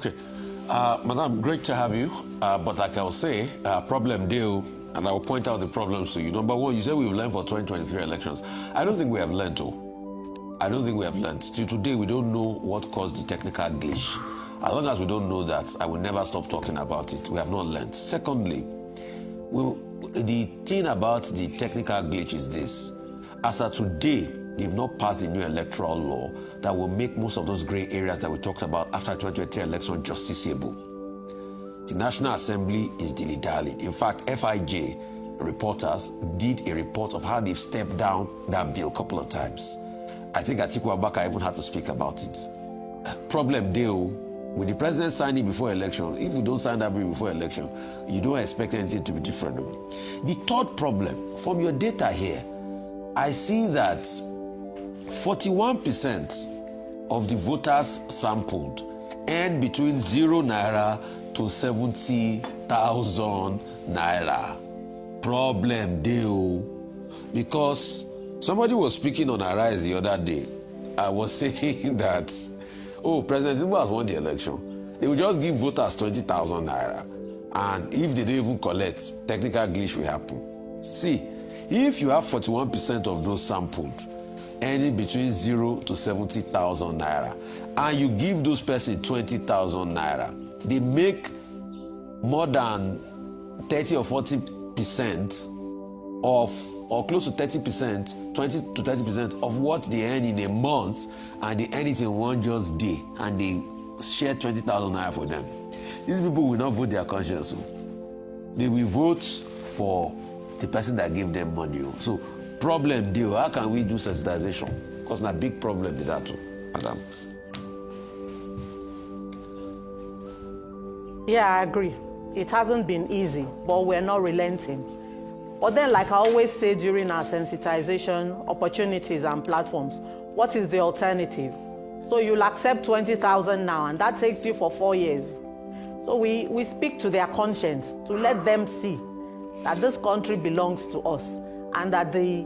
Okay. Madam, great to have you. But like I will say, problem deal, and I will point out the problems to you. Number one, you said we've learned for 2023 elections. I don't think we have learned, though. I don't think we have learned. Till today, we don't know what caused the technical glitch. As long as we don't know that, I will never stop talking about it. We have not learned. Secondly, the thing about the technical glitch is this. As of today, they've not passed the new electoral law that will make most of those gray areas that we talked about after 2023 election justiciable. The National Assembly is dilly-dally. In fact, FIJ reporters did a report of how they've stepped down that bill a couple of times. I think Atiku Abubakar even had to speak about it. Problem deal, with the president signing before election, if you don't sign that bill before election, you don't expect anything to be different. The third problem, from your data here, I see that 41% of the voters sampled earn between 0 naira to 70,000 naira. Problem deal. Because somebody was speaking on Arise the other day. I was saying that, oh, President Tinubu has won the election. They will just give voters 20,000 naira. And if they don't even collect, technical glitch will happen. See, if you have 41% of those sampled earning between 0 to 70,000 naira, and you give those persons 20,000 naira, they make more than 30 or 40% of, or close to 30%, 20 to 30% of what they earn in a month, and they earn it in one just day, and they share 20,000 naira for them. These people will not vote their conscience. They will vote for the person that gave them money. So, problem deal. How can we do sensitization? Because it's a big problem with that too, madam. Yeah, I agree. It hasn't been easy, but we're not relenting. But then, like I always say during our sensitization opportunities and platforms, what is the alternative? So you'll accept 20,000 now, and that takes you for 4 years. So we speak to their conscience to let them see that this country belongs to us, and that the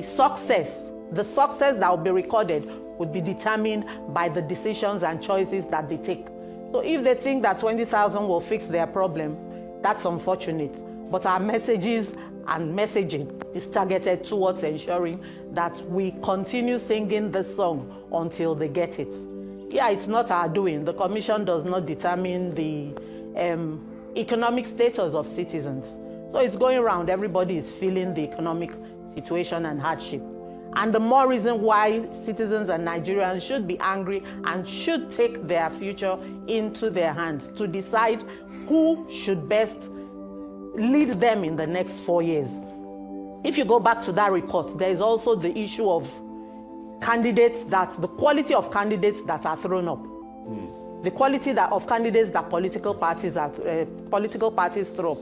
success that will be recorded would be determined by the decisions and choices that they take. So if they think that 20,000 will fix their problem, that's unfortunate. But our messages and messaging is targeted towards ensuring that we continue singing this song until they get it. Yeah, it's not our doing. The Commission does not determine the economic status of citizens. So it's going around, everybody is feeling the economic situation and hardship. And the more reason why citizens and Nigerians should be angry and should take their future into their hands to decide who should best lead them in the next 4 years. If you go back to that report, there is also the issue of candidates, the quality of candidates that are thrown up. The quality of candidates that political parties throw up.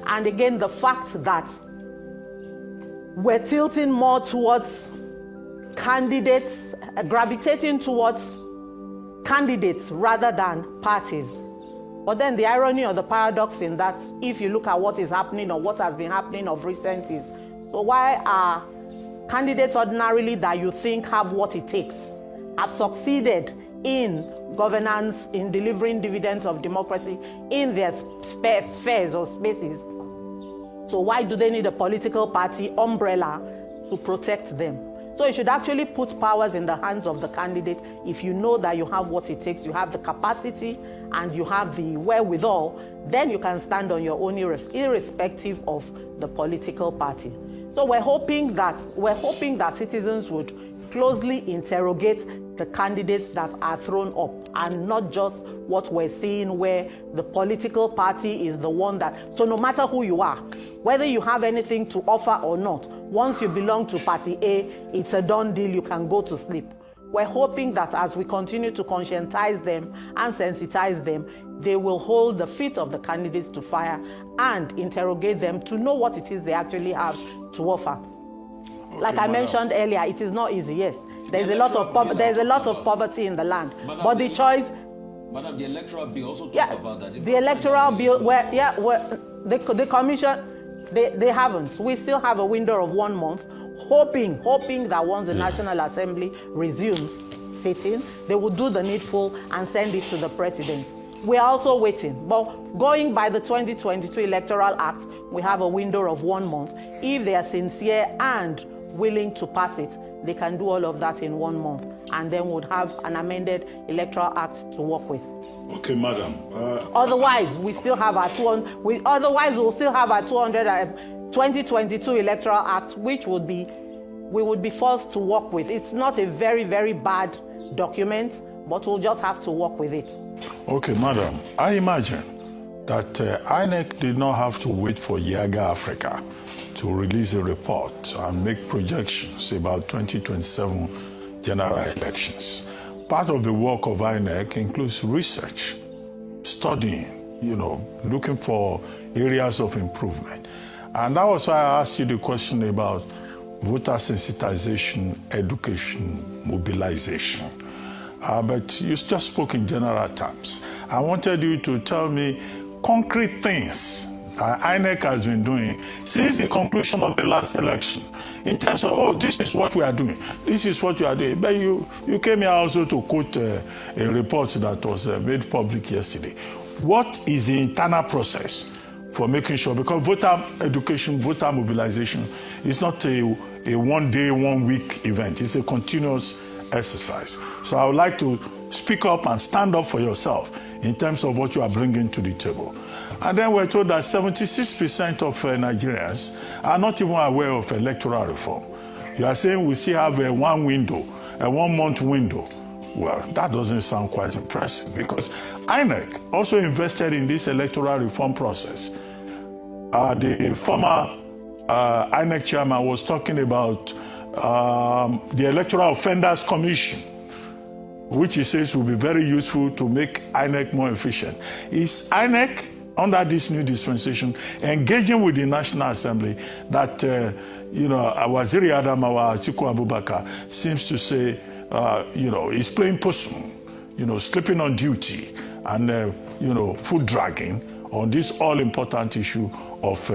And again, the fact that we're tilting more towards candidates, gravitating towards candidates rather than parties. But then the irony or the paradox in that, if you look at what is happening or what has been happening of recent is, so why are candidates ordinarily that you think have what it takes, have succeeded in governance, in delivering dividends of democracy in their spheres or spaces, so why do they need a political party umbrella to protect them? So you should actually put powers in the hands of the candidate. If you know that you have what it takes, you have the capacity and you have the wherewithal, then you can stand on your own irrespective of the political party. So we're hoping that citizens would closely interrogate the candidates that are thrown up, and not just what we're seeing where the political party is the one that, so no matter who you are, whether you have anything to offer or not, once you belong to party A, it's a done deal, you can go to sleep. We're hoping that as we continue to conscientize them and sensitize them, they will hold the feet of the candidates to fire and interrogate them to know what it is they actually have to offer. Okay, like I mentioned earlier, it is not easy, yes. There's a lot of poverty in the land. Madam, but the choice... Madam, the electoral bill also talks about that. The electoral bill, the commission, they haven't. We still have a window of 1 month, hoping that once the National Assembly resumes sitting, they will do the needful and send it to the president. We are also waiting. But going by the 2022 Electoral Act, we have a window of 1 month. If they are sincere and willing to pass it, they can do all of that in 1 month, and then would have an amended Electoral Act to work with. Okay, madam. Otherwise, we still have our 200. Otherwise, we'll still have our 2022 Electoral Act, which we would be forced to work with. It's not a very, very bad document, but we'll just have to work with it. Okay, madam. I imagine that INEC did not have to wait for Yiaga Africa to release a report and make projections about 2027 general elections. Part of the work of INEC includes research, studying, looking for areas of improvement. And that was why I asked you the question about voter sensitization, education, mobilization. But you just spoke in general terms. I wanted you to tell me concrete things that INEC has been doing since the conclusion of the last election, in terms of, this is what we are doing, this is what you are doing. But you came here also to quote a report that was made public yesterday. What is the internal process for making sure, because voter education, voter mobilization is not a 1 day, 1 week event, it's a continuous exercise. So I would like to speak up and stand up for yourself in terms of what you are bringing to the table. And then we're told that 76% of Nigerians are not even aware of electoral reform. You are saying we still have a 1 month window. Well, that doesn't sound quite impressive, because INEC also invested in this electoral reform process. The former INEC chairman was talking about the Electoral Offenders Commission, which he says will be very useful to make INEC more efficient. Is INEC, under this new dispensation, engaging with the National Assembly that, Waziri Adamawa Atiku Abubakar seems to say, is playing possum, sleeping on duty and, foot dragging on this all-important issue of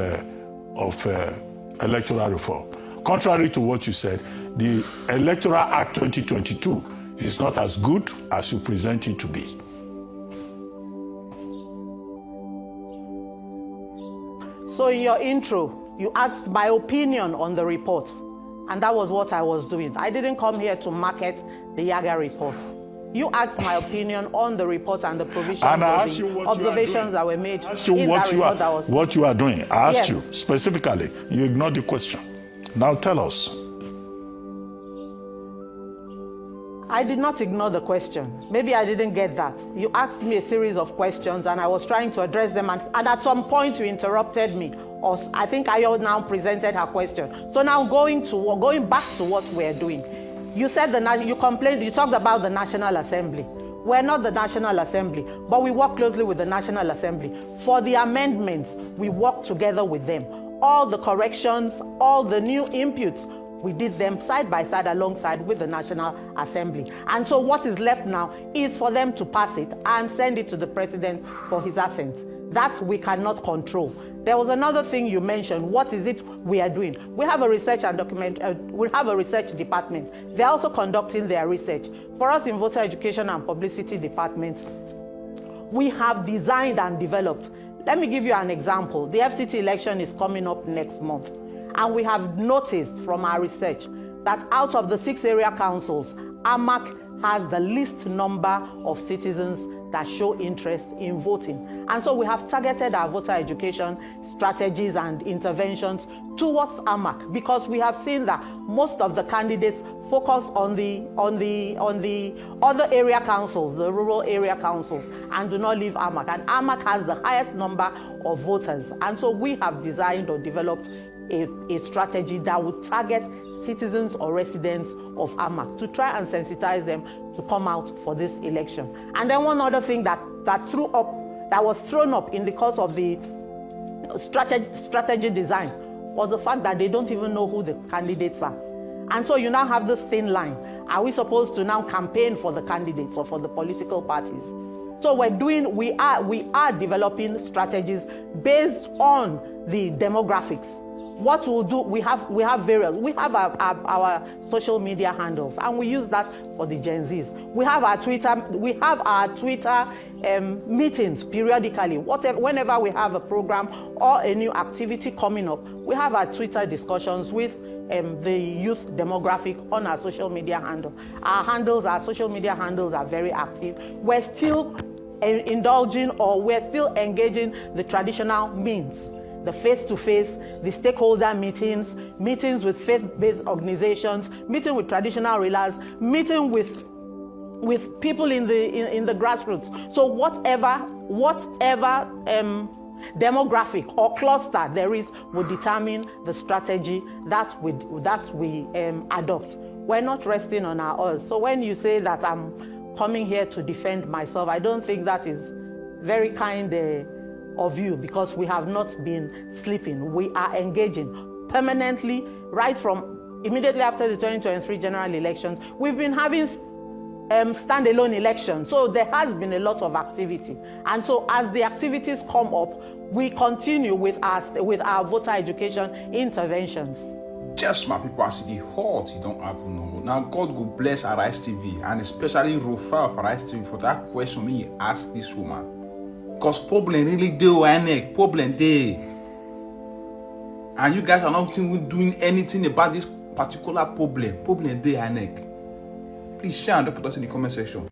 electoral reform? Contrary to what you said, the Electoral Act 2022 is not as good as you present it to be. So in your intro, you asked my opinion on the report, and that was what I was doing. I didn't come here to market the Yiaga report. You asked my opinion on the report and the provisions and I asked you observations that were made. I asked you what you are doing. I asked you specifically. You ignored the question. Now tell us. I did not ignore the question. Maybe I didn't get that. You asked me a series of questions and I was trying to address them, and at some point you interrupted me. Or I think Ayo now presented her question. So now going back to what we're doing. You said you talked about the National Assembly. We're not the National Assembly, but we work closely with the National Assembly. For the amendments, we work together with them. All the corrections, all the new inputs, we did them side by side alongside with the National Assembly. And so what is left now is for them to pass it and send it to the President for his assent. That we cannot control. There was another thing you mentioned. What is it we are doing? We have a research and we have a research department. They're also conducting their research. For us in Voter Education and Publicity Department, we have designed and developed. Let me give you an example. The FCT election is coming up next month. And we have noticed from our research that out of the 6 area councils, AMAC has the least number of citizens that show interest in voting. And so we have targeted our voter education strategies and interventions towards AMAC, because we have seen that most of the candidates focus on the other area councils, the rural area councils, and do not leave AMAC. And AMAC has the highest number of voters. And so we have designed or developed a strategy that would target citizens or residents of AMAC to try and sensitize them to come out for this election. And then one other thing that was thrown up in the course of the strategy design was the fact that they don't even know who the candidates are. And so you now have this thin line. Are we supposed to now campaign for the candidates or for the political parties? So we are developing strategies based on the demographics. What we'll do, we have our social media handles, and we use that for the Gen Zs. We have our Twitter meetings periodically. Whenever we have a program or a new activity coming up, we have our Twitter discussions with the youth demographic on our social media handle. Our social media handles are very active. We're still indulging, or we're still engaging the traditional means, the face-to-face, the stakeholder meetings, meetings with faith-based organizations, meeting with traditional rulers, meeting with people in the grassroots. So whatever demographic or cluster there is will determine the strategy that we adopt. We're not resting on our oars. So when you say that I'm coming here to defend myself, I don't think that is very kind of you, because we have not been sleeping. We are engaging permanently right from immediately after the 2023 general elections. We've been having standalone elections. So there has been a lot of activity. And so as the activities come up, we continue with our voter education interventions. Just my people, as the hurt, it don't happen no more. Now God will bless Arise TV, and especially Rufa of Arise TV, for that question me ask this woman. Because problem really do INEC, problem there. And you guys are not even doing anything about this particular problem. Problem there, INEC. Please share and put us in the comment section.